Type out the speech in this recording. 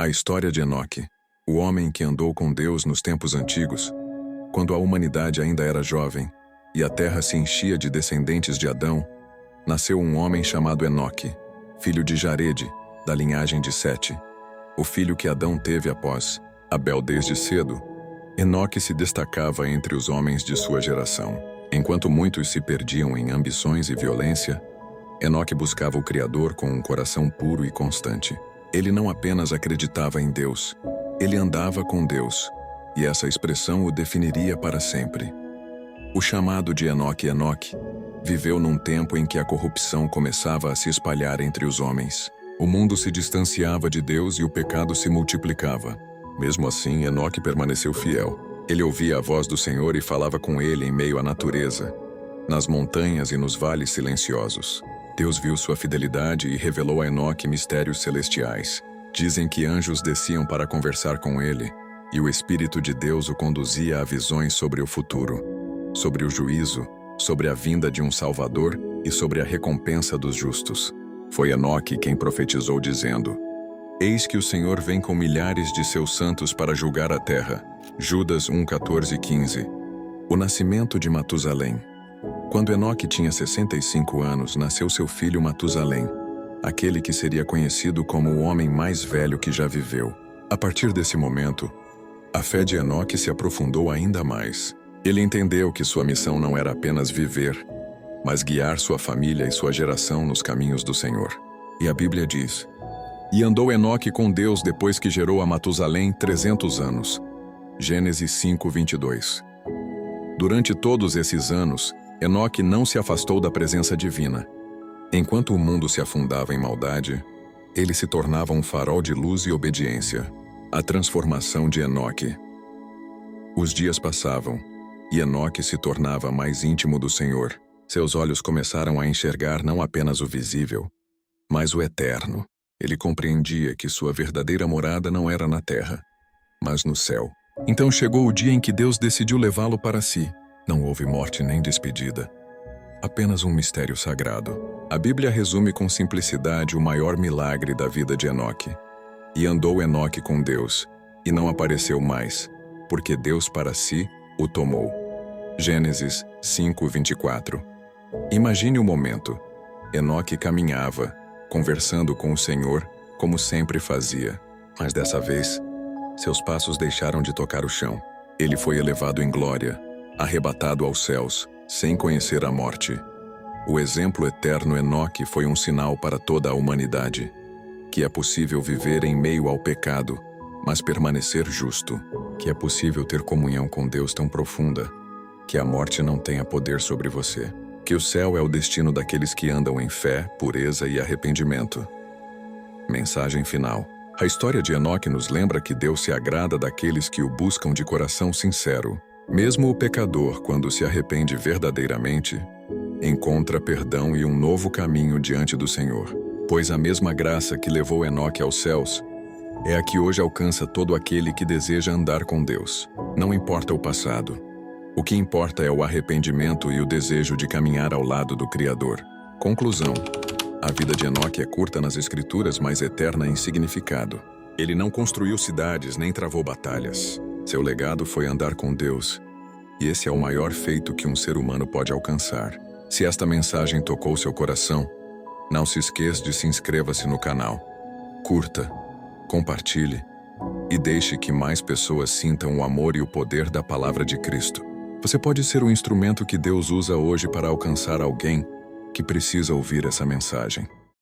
A história de Enoque, o homem que andou com Deus nos tempos antigos, quando a humanidade ainda era jovem e a terra se enchia de descendentes de Adão, nasceu um homem chamado Enoque, filho de Jarede, da linhagem de Sete, o filho que Adão teve após Abel desde cedo. Enoque se destacava entre os homens de sua geração. Enquanto muitos se perdiam em ambições e violência, Enoque buscava o Criador com um coração puro e constante. Ele não apenas acreditava em Deus, ele andava com Deus, e essa expressão o definiria para sempre. O chamado de Enoque viveu num tempo em que a corrupção começava a se espalhar entre os homens. O mundo se distanciava de Deus e o pecado se multiplicava. Mesmo assim, Enoque permaneceu fiel. Ele ouvia a voz do Senhor e falava com ele em meio à natureza, nas montanhas e nos vales silenciosos. Deus viu sua fidelidade e revelou a Enoque mistérios celestiais. Dizem que anjos desciam para conversar com ele, e o Espírito de Deus o conduzia a visões sobre o futuro, sobre o juízo, sobre a vinda de um Salvador e sobre a recompensa dos justos. Foi Enoque quem profetizou dizendo: Eis que o Senhor vem com milhares de seus santos para julgar a terra. Judas 1:14-15. O nascimento de Matusalém. Quando Enoque tinha 65 anos, nasceu seu filho Matusalém, aquele que seria conhecido como o homem mais velho que já viveu. A partir desse momento, a fé de Enoque se aprofundou ainda mais. Ele entendeu que sua missão não era apenas viver, mas guiar sua família e sua geração nos caminhos do Senhor. E a Bíblia diz: E andou Enoque com Deus depois que gerou a Matusalém 300 anos. Gênesis 5:22. Durante todos esses anos, Enoque não se afastou da presença divina. Enquanto o mundo se afundava em maldade, ele se tornava um farol de luz e obediência. A transformação de Enoque. Os dias passavam, e Enoque se tornava mais íntimo do Senhor. Seus olhos começaram a enxergar não apenas o visível, mas o eterno. Ele compreendia que sua verdadeira morada não era na terra, mas no céu. Então chegou o dia em que Deus decidiu levá-lo para si. Não houve morte nem despedida. Apenas um mistério sagrado. A Bíblia resume com simplicidade o maior milagre da vida de Enoque. E andou Enoque com Deus, e não apareceu mais, porque Deus para si o tomou. Gênesis 5:24. Imagine o momento. Enoque caminhava, conversando com o Senhor, como sempre fazia. Mas dessa vez, seus passos deixaram de tocar o chão. Ele foi elevado em glória, arrebatado aos céus, sem conhecer a morte. O exemplo eterno Enoque foi um sinal para toda a humanidade, que é possível viver em meio ao pecado, mas permanecer justo, que é possível ter comunhão com Deus tão profunda, que a morte não tenha poder sobre você, que o céu é o destino daqueles que andam em fé, pureza e arrependimento. Mensagem final. A história de Enoque nos lembra que Deus se agrada daqueles que o buscam de coração sincero. Mesmo o pecador, quando se arrepende verdadeiramente, encontra perdão e um novo caminho diante do Senhor. Pois a mesma graça que levou Enoque aos céus é a que hoje alcança todo aquele que deseja andar com Deus. Não importa o passado. O que importa é o arrependimento e o desejo de caminhar ao lado do Criador. Conclusão. A vida de Enoque é curta nas Escrituras, mas eterna em significado. Ele não construiu cidades nem travou batalhas. Seu legado foi andar com Deus, e esse é o maior feito que um ser humano pode alcançar. Se esta mensagem tocou seu coração, não se esqueça de se inscreva-se no canal. Curta, compartilhe e deixe que mais pessoas sintam o amor e o poder da palavra de Cristo. Você pode ser o instrumento que Deus usa hoje para alcançar alguém que precisa ouvir essa mensagem.